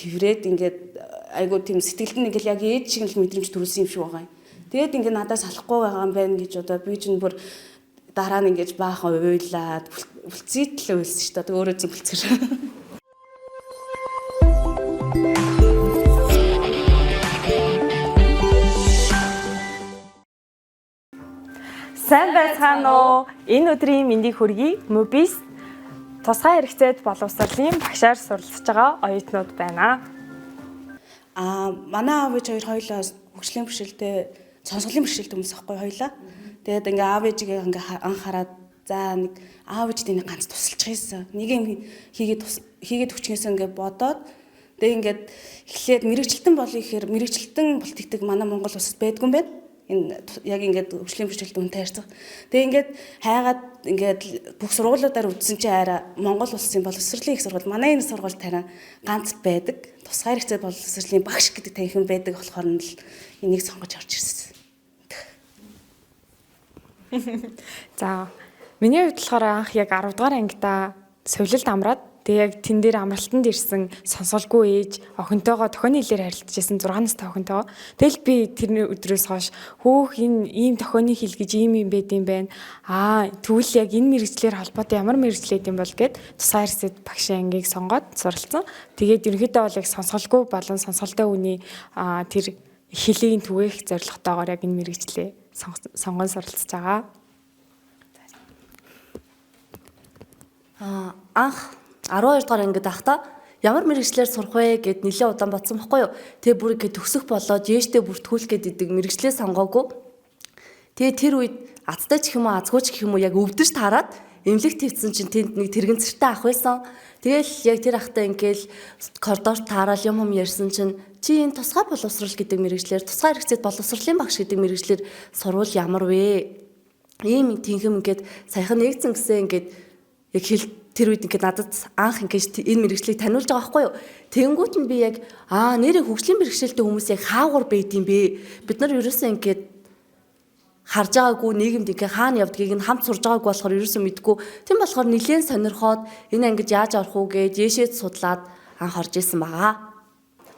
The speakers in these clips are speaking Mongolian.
цэврээд ингээд айгуу тийм сэтгэлд нь ингээл яг ээж шиг л мэдрэмж төрүүлсэн юм шиг байгаа юм. Тэгээд ингээд надад салахгүй байгаа юм байна гэж одоо би чинь бүр дараа нь ингэж баахан уйлаад бүлцийтэл уйлсан шүү дээ. Өөрөө зүгэлцгэр. Сайн байцгаана уу? Энэ өдрийн мэндийг хүргэе. Mobis тусгай хэрэгцээд боловсролын багшаар суралцж байгаа оюутнууд байна. Манай аав ээж хоёр хоёулаа хөгжлийн бэрхшээлтэй сонсголын бэрхшээлтэй хүмүүс ахгүй хоёулаа. Тэгээд ингээ аав ээжигээ ингээ анхаарад за нэг аав ээжтэй нэг ганц тусалчих юмсан. Нэг юм хийгээд өчнөөс ингээ бодоод тэгээд ингээд эхлээд мэрэгчлэлтэн болъё гэхээр мэрэгчлэлтэн политик манай Монгол улсад байдгүй юм байна. Энэ яг ингээд хөгжлийн бэрхшээлтэй үнтэй харьцах. Тэгээ ингээд хайгаад ингээд бүх сургуулиудаар үзсэн чинь арай Монгол улсын боловсролын их сургууль манай энэ сургууль тарай ганц байдаг. Тусгай хэрэгцээ боловсролын багш гэдэг танхим байдаг болохоор нь л энийг сонгож орж ирсэн. За миний хувьд болохоор анх яг 10 дугаар ангидаа сувилалд амраад тэгээ яг тэн дээр амралтанд ирсэн сонсголгүй ээж охинтойгоо тохионы хэлээр харилцаж байсан 6 настай охинтойгоо. Тэгэл би тэр өдрөөс хойш хөөх энэ ийм тохионы хэл гэж ийм юм байд юм байна. Тэгвэл яг энэ мэрэгчлэр холбоотой ямар мэрэгчлээд юм бол гэд тусгай хэрэгцээд багшийн ангийг сонгоод суралцсан. Тэгээд ерөнхийдөө бол яг сонсголгүй болон сонсголтой үний тэр хэлийг түгээх зорилготойгоор яг энэ мэрэгчлээ сонгон суралцж байгаа. Анх 12 дугаар ангид ахта ямар мэрэгчлэр сурах вэ гэд нэлээд удаан бодсон байхгүй юу. Тэгээ бүр ингэ төгсөх болоод ээжтэй бүртгүүлэх гэдэг мэрэгчлээ сонгоогүй. Тэгээ тэр үед азтай ч юм уу азгүй ч гэх юм уу яг өвдөж таарад эмнэлэг твцсэн чинь тэнд нэг тэрэгэн цэртэй ах байсан. Тэгэл яг тэр ахтай ингээл коридорт таарал юм ярьсан чинь чи энэ тусгай боловсрол гэдэг мэрэгчлэр тусгай хэрэгцээд боловсролын багш гэдэг мэрэгчлэр сурвал ямар вэ? Ийм тэнхэм ингээд саяхан нэгдсэн гэсэн ингээд яг тэр үед ингээд надад анх ингээд энэ мэрэгчлийг таниулж байгаа байхгүй юу. Тэнгүүт нь би яг нэрээ хөгжлийн мэрэгчлэлтэй хүмүүс яг хаагур байд юм бэ? Бид нар ерөөсөө ингээд харж байгаагүй нийгэмд ингээд хаана явдгийг нь хамт сурж байгаагүй болохоор ерөөсөө мэдгүй. Тэм болохоор нэлээд сонирхоод энэ ангид яаж орох уу гэж ээшээд судлаад анх орж исэн байгаа.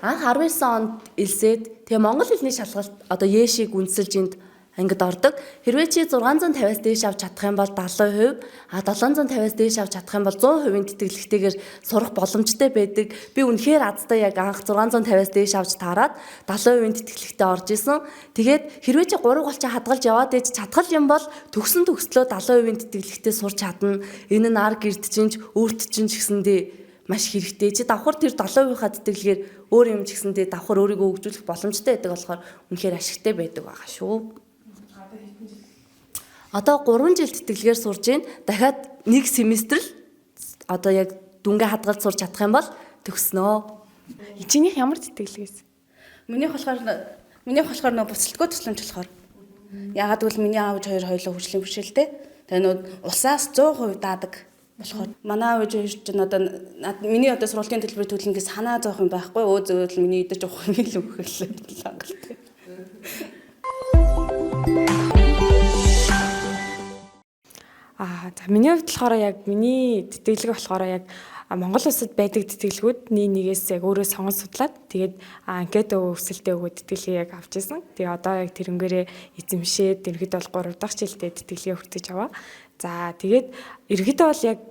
Анх 19 онд элсээд тэгээ монгол хэлний шалгалт одоо ээшийг үнсэлж энд ангид ордог. Хэрвээ чи 650-аас дээш авч чадах юм бол 70%, 750-аас дээш авч чадах юм бол 100%-ийн тэтгэлэгтэйгээр сурах боломжтой байдаг. Би үнэхээр азтай яг анх 650-аас дээш авч таарад 70%-ийн тэтгэлэгтэй орж исэн. Тэгээд хэрвээ чи 3 голчаа хадгалж яваад ээж чадхал юм бол төгсөн төгслөө 70%-ийн тэтгэлэгтэй сурч чадна. Энэ нь ар гэрд чинь өөрт чинь ч гэсэндээ маш хэрэгтэй. Чи давхар тэр 70%-ийнхаа тэтгэлгээр өөр юм ч гэсэндээ давхар өөрийгөө хөгжүүлэх боломжтой байдаг болохоор үнэхээр ашигтай байдаг байгаа шүү. Одоо 3 жил тэтгэлгээр сурж ийн дахиад 1 семестр л одоо яг дүнгээ хадгалж сурч чадах юм бол төгснөө. Чинийх ямар тэтгэлгээс? Минийх болохоор нөө буцалтгүй тусламж болохоор. Ягаад гэвэл миний аав хоёр хоёулаа хөгжлийн бэрхшээлтэй. Тэгээ нөө улсаас 100% даадаг болохоор манай аав хоёр ч одоо миний одоо сургуулийн төлбөрийн төлөнгөөс санаа зовх юм байхгүй. Зөөл миний идэж уух юм л өгөхлээ хангалттай. За миний хувьд болохоор яг миний тэтгэлэг болохоор яг Монгол улсад байдаг тэтгэлгүүд нэгээс яг өөрөө сонгож судлаад тэгээд анкет өсөлтөө өгөө тэтгэлгээ яг авч ирсэн. Тэгээ одоо яг тэрнгээрээ эзэмшээд ерөөд бол 3 дахь жилдээ тэтгэлгээ хүртэж аваа. За тэгээд ерөөд бол яг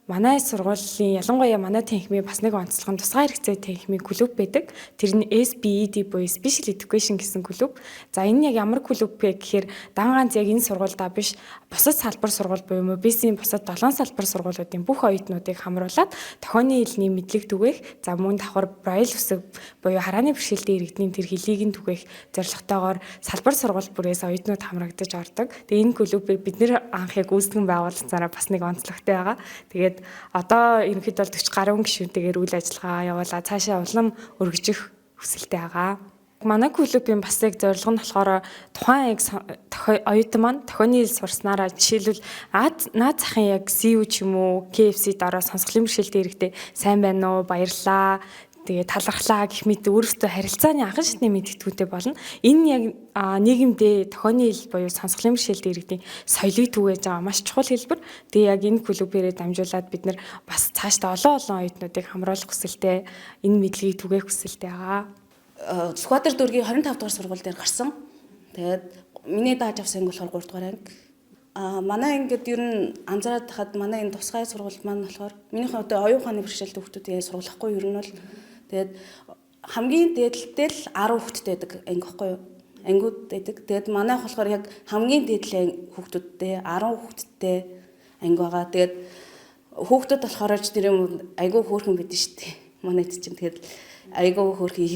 манай сургуулийн ялангуяа манай танхимын бас нэг онцлог нь тусгай хэрэгцээ танхимын клуб байдаг. Тэр нь SBED буюу Special Education гэсэн клуб. За энэ яг ямар клуб вэ гэхээр дан ганц яг энэ сургуульдаа биш бусад салбар сургууль буюу Mobis-ийн бусад 7 салбар сургуулиудын бүх оюутнуудыг хамруулад тохионы хэлний мэдлэг түгээх, за мөн давхар Braille үсэг буюу харааны бэрхшээлтэй иргэдийн тэр хэлийг нь түгээх зорилготойгоор салбар сургууль бүрээс оюутнууд хамрагдаж ордог. Тэгээ энэ клубыг бид нэр анх яг үүсгэн байгуулснараа бас нэг онцлогтой байгаа. Тэгээд одоо ерөнхийдөө 40 гаруй гишүүнтэйгээр үйл ажиллагаа явуулаад цаашаа улам өргөжих хүсэлтэй байгаа. Манай клубын бас яг зорилго нь болохоор тухайн яг оюутан маань тохионы хэл сурснараа жишээлбэл наад захын яг CU ч юм уу KFC-д ороо сонсголын бэрхшээлтэй иргэдэд сайн байна уу, баярлаа. тэгээ талархлаа гэх мэт өөрөөсөө харилцааны анхан шатны мэдтгүүтэй болно. Энэ яг нийгэмдээ тохионы хэл буюу сонсголын бэрхшээлд иргэдийн соёлыг түгээж байгаа маш чухал хэлбэр. Тэгээ яг энэ клубээрээ дамжуулаад бид нар бас цаашдаа олон оюутнуудыг хамруулах хүсэлтэй, энэ мэдлэгийг түгээх хүсэлтэй байгаа. Сүхбаатар дүүргийн 25 дугаар сургууль дээр гарсан. Тэгээд миний дааж авсан анги болохоор 3 дугаар анги. Манай ингээд ер нь анзаараад хахад манай энэ тусгай сургуульд маань болохоор минийх одоо оюун ухааны бэрхшээлтэй хүүхдүүдээ сургуулахгүй ер нь бол тэгээд хамгийн дээдлэлтэй л 10 хүүхдтэй байдаг анги байхгүй юу? Ангиуд байдаг. Тэгээд манайх болохоор яг хамгийн дээдлийн хүүхдүүдтэй 10 хүүхдтэй анги байгаа. Тэгээд хүүхдүүд болохоор ч тэр юм айгүй хөөрхөн байдэн шүү дээ. Манайд чинь тэгээд айгүй хөөрхөн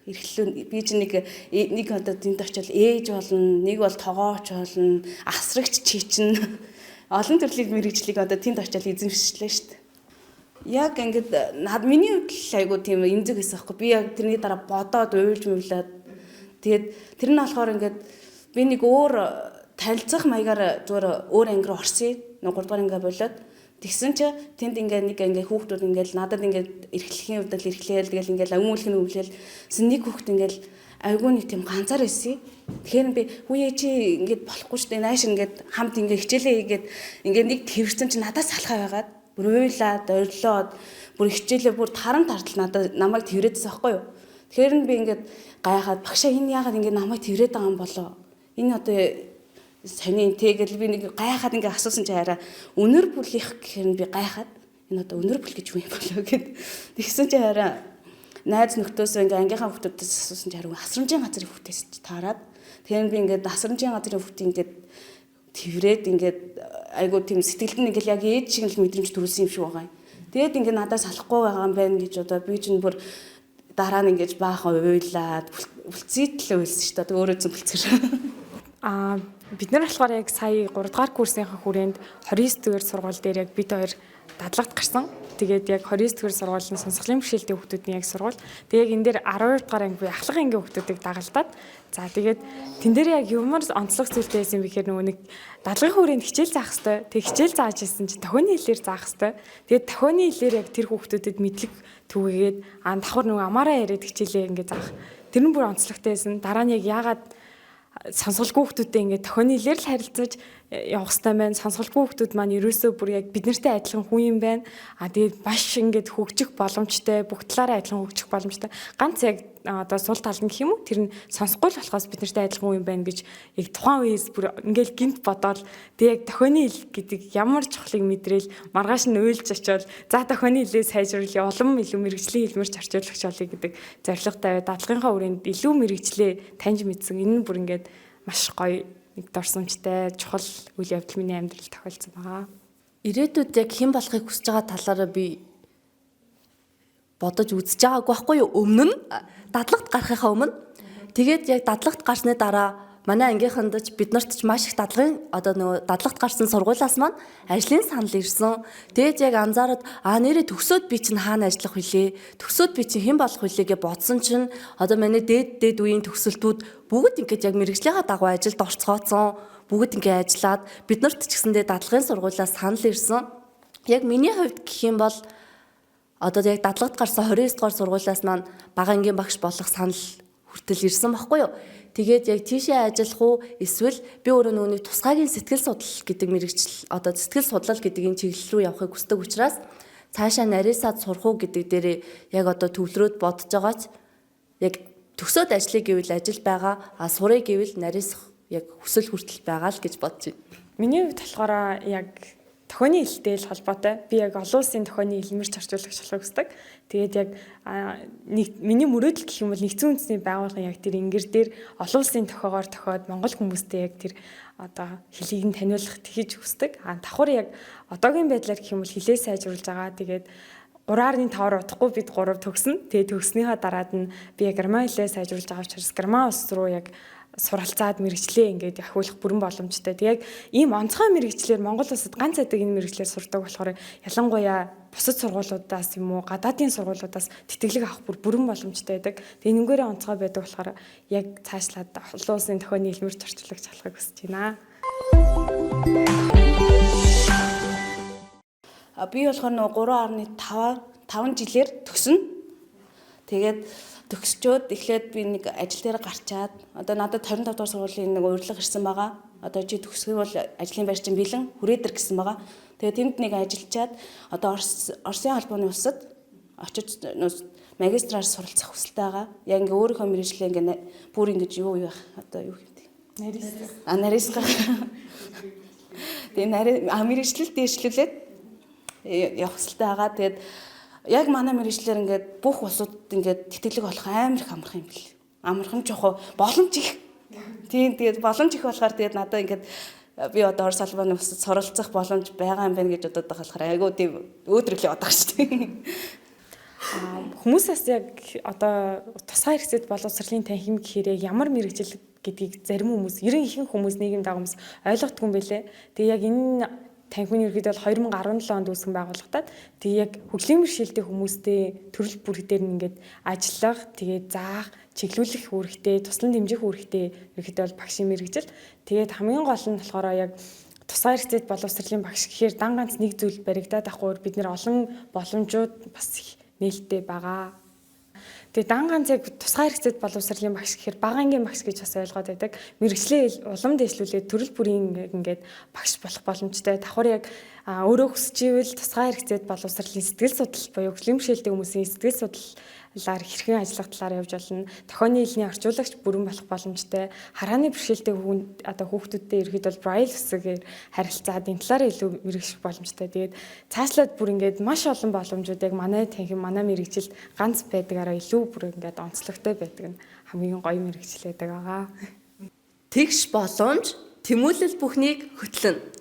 эрхлүү би чинь нэг одоо тэнд очил ээж болно, нэг бол тогооч болно, асрагч чийчин олон төрлийн мэрэгжлийг одоо тэнд очил эзэмшлээ шүү дээ. Яг ингээд миний хувьд л айгүй тийм эмзэг байсан байхгүй. Би яг тэрний дараа бодоод уйлж мөвлөөд тэгээд тэр нь болохоор ингээд би нэг өөр танилцах маягаар зүгээр өөр анги руу орсон. 3 дугаар анги болоод тэгсэн чи тэнд ингээ хүүхдүүд ингээл надад ингээд эрхлэхийн хувьд л эрхлээл тэгэл ингээл өмүүлэх нь өвлөөл нэг хүүхд ингээл айгүй нэг тийм ганцаар байсан. Тэгэхээр би хүүе чи ингээд болохгүй шүү дээ. Нааш ингээд хамт ингээ хичээлээ хийгээд ингээ нэг тэрсэн чи надаас салхаа байгаад бүр уйлаад орилоод бүр хичээлээ бүр таран тартал намайг тэрээдсэн байхгүй юу. Тэгэхээр би ингээд гайхаад багшаа энэ яагаад ингээ намайг тэрээд байгаа юм болоо. Энэ одоо сони тэгэл би нэг гайхаад ингээ асуусан чи хараа өнөр бүлгийнх гэхээр би гайхаад энэ одоо өнөр бүл гэж юу юм болоо гэд тэгсэн чи хараа найз нөхдөөс ингээ ангийнхаа хүүхдүүдээс асуусан чи хараа асрамжийн газрын хүүхдээс чи таарад тэгэхээр би ингээ асрамжийн газрын хүүхдийн ингээ тэрээд ингээ айгуу тийм сэтгэлд нь ингээ яг ээж шиг л мэдрэмж төрүүлсэн юм шиг байгаа юм. Тэгээд ингээ надаас салахгүй байгаа юм байна гэж одоо би чинь бүр дараа нь ингээ баахан уйлаад бүлцээтэл уйлсан шүү дээ. Өөрөө зэн бүлцгэр. Бид нар болохоор яг сая 3 дугаар курсынхаа хүрээнд 29 дугаар сургууль дээр яг бид хоёр дадлагт гарсан. Тэгээд яг 29 дугаар сургуулийн сонсголын бэрхшээлтэй хүүхдүүдийн яг сургууль. Тэгээд яг энэ дээр 12 дугаар анги буюу ахлах ангийн хүүхдүүдийг дагалдаад за тэгээд тэн дээр яг юмар онцлог зүйлтэй байсан бэхээр нөгөө нэг дадлагын хүрээнд хичээл заах хэвээр. Тэг хичээл зааж ирсэн чинь тохионы хэлээр заах хэвээр. Тэгээд тохионы хэлээр яг тэр хүүхдүүдэд мэдлэг түгээгээд давхар нөгөө амаараа яриад хичээлээ ингээ заах. Тэр нь бүр онцлогтой байсан. Дараа нь яг яагаад сонсголгүй хүүхдүүдтэй ингээд тохионы хэлээр л харилцаж явах хэрэгтэй байна. Сонсголгүй хүүхдүүд маань ерөөсөө бүр яг бид нартай адилхан хүн юм байна. Тэгээд маш ингээд хөгжих боломжтой, бүх талаараа адилхан хөгжих боломжтой. Ганц яг одоо сул тал нь гэх юм уу? Тэр нь сонсохгүй л болохоос бид нартай адилхан хүн юм байна гэж яг тухайн үеэс бүр ингээд гинт бодоод тэг яг тохионы хэл гэдэг ямар чухлыг мэдрээл маргааш нь уйлж очивол за тохионы хэлээ сайжруулъя, улам илүү мэрэгжлийн хэлмэрч орчуулагч болъё гэдэг зорилготой дадлагынхаа хүрээнд илүү мэрэгжлээ таньж мэдсэн. Энэ нь бүр ингээд маш гоё нэг дорсомжтой чухал үйл явдал миний амьдралд тохиолдсон байгаа. Ирээдүйд яг хэн болохыг хүсэж байгаа талаараа би бодож үзэж байгаагүй байхгүй юу? Өмнө нь дадлагт гарахынхаа өмнө тэгээд яг дадлагт гарсны дараа манай ангийнханд ч бид нарт ч маш их дадлагт гарсан сургуулиас маань ажлын санал ирсэн. Тэгээд яг анзаараад нэрээ төгсөөд би чинь хаана ажиллах вүлээ? Төгсөөд би чинь хэн болох вүлээ гэж бодсон чинь одоо манай дээд үеийн төгсөлтүүд бүгд ингээд яг мэрэгжлийнхаа дагуу ажилд орцгооцсон. Бүгд ингээд ажиллаад бид нарт ч гэсэндээ дадлагын сургуулиас санал ирсэн. Яг миний хувьд гэх юм бол одоо яг дадлагт гарсан 29 дугаар сургуулиас маань бага ангийн багш болох санал хүртэл ирсэн баггүй юу? Тэгээд яг тийшээ ажиллах уу эсвэл би өөрөө нөгөө тусгайгийн сэтгэл судлал гэдэг мэрэгжил одоо сэтгэл судлал гэдэг энэ чиглэл рүү явахыг хүсдэг учраас цаашаа нарийсаад сурах уу гэдэг дээр яг одоо төвлөрөөд бодож байгаач яг төгсөөд ажлыг гэвэл ажил байгаа сурыг гэвэл нарийсах яг хүсэл хүртэл байгаа л гэж бодож байна. Миний хувьд болохоор яг тохионы хэлтэй л холбоотой. Би яг олон улсын тохионы хэлмэрч орчуулагч болохыг хүсдэг. Тэгээд яг миний мөрөөдөл гэх юм бол нэгдсэн үндэсний байгууллагын яг тэр ингэр дээр олон улсын тохиогоор тохиод монгол хүмүүстэй яг тэр одоо хэлийг нь таниулах тхийж хүсдэг. Давхар яг одоогийн байдлаар гэх юм бол хэлээ сайжруулж байгаа. Тэгээд 3.5-аар удахгүй бид 3 төгснө. Тэгээд төгснөхийн дараад нь би яг герман хэлээ сайжруулж байгаа учраас герман улс руу яг суралцаад мэрэгчлээ ингээд ахиулах бүрэн боломжтой. Тэг яг ийм онцгой мэрэгчлэр Монгол улсад ганц байдаг энэ мэрэгчлэр сурдаг болохоор ялангуяа бусад сургуулиудаас юм уу гадаадын сургуулиудаас тэтгэлэг авах бүрэн боломжтой байдаг. Тэг энэгээрээ онцгой байдаг болохоор яг цаашлаад олон улсын тохионы хэлмэрч орчуулагч болохыг хүсэж байна. Би болохоор нөгөө 3.5 жилээр төгснө. Тэгээд төгсчөөд эхлээд би нэг ажил дээр гарчаад одоо надад 25 дугаар сургуулийн нэг урилга ирсэн байгаа. Одоо чи төгсгөл бол ажлын байр чинь бэлэн хүрээдэр гэсэн байгаа. Тэгээд тэнд нэг ажиллачаад одоо Оросын холбооны улсад очиж магистраар суралцах хүсэлтэй байгаа. Яг ингээ өөрийнхөө мэргэжлээ ингээ бүр ингэж юу байх одоо юу гэдэг. Нарийсга. Тэгээд мэргэжлэл дээшлүүлээд явах хүсэлтэй байгаа. Тэгээд яг манай мэргэжлэр ингээд бүх улсуудад ингээд тэтгэлэг болох амар их амархан юм бэл. Амархан ч яг боломж их. Тийм тэгээд боломж их болохоор тэгээд надад ингээд би одоо Орос албаны улсад суралцах боломж байгаа юм байна гэж бодоод байгаа болохоор айгуу тийм өөдрөглөө бодох шүү дээ. Хүмүүсээс яг одоо тусгай хэрэгцээд боловсролын танхим гэхээр ямар мэрэгжил гэдгийг зарим хүмүүс, ерөн ихэнх хүмүүс нийгэм дагамс ойлгохгүй юм бэлээ. Тэгээ яг энэ танхимын ерөөдөө 2017 онд үүсгэн байгуулагдаад тэгээ яг хөгжлийн бэрхшээлтэй хүмүүстэй төрөл бүр дээр нь ингээд ажиллах, тэгээ заах, чиглүүлэх үүрэгтэй, туслан дэмжих үүрэгтэй ерөөдөө бол багшийн мэрэгжил. Тэгээд хамгийн гол нь болохоор яг тусгай хэрэгцээд боловсролын багш гэхээр дан ганц нэг зүйл баригдаад ахгүй бид нэр олон боломжууд бас их нээлттэй байгаа. Тэгээ дан ганц яг тусгай хэрэгцээд боловсролын багш гэхээр багаангийн багш гэж бас ойлгоод байдаг. Мэргэжлээ улам дэвшлүүлээд төрөл бүрийн ингээд багш болох боломжтой. Давхар яг өөрөө хүсэж ивэл тусгай хэрэгцээд боловсролын сэтгэл судлал буюу хөгжлийн бэрхшээлтэй хүмүүсийн сэтгэл судлалаар хэрхэн ажиллах талаар явж болно. Тохионы хэлний орчуулагч бүрэн болох боломжтой. Харааны бэрхшээлтэй хүүхдүүдтэй ерхэд бол Braille үсгээр харилцаад энэ талаар илүү мэргэжих боломжтой. Тэгээд цаашлаад бүр ингээд маш олон боломжууд яг манай танхим, манай мэргэжил ганц байдгаараа илүү бүр ингээд онцлогтой байдаг нь хамгийн гоё мэргэжил байдаг байгаа. Тэгш боломж тэмүүлэл бүхнийг хөтлөн.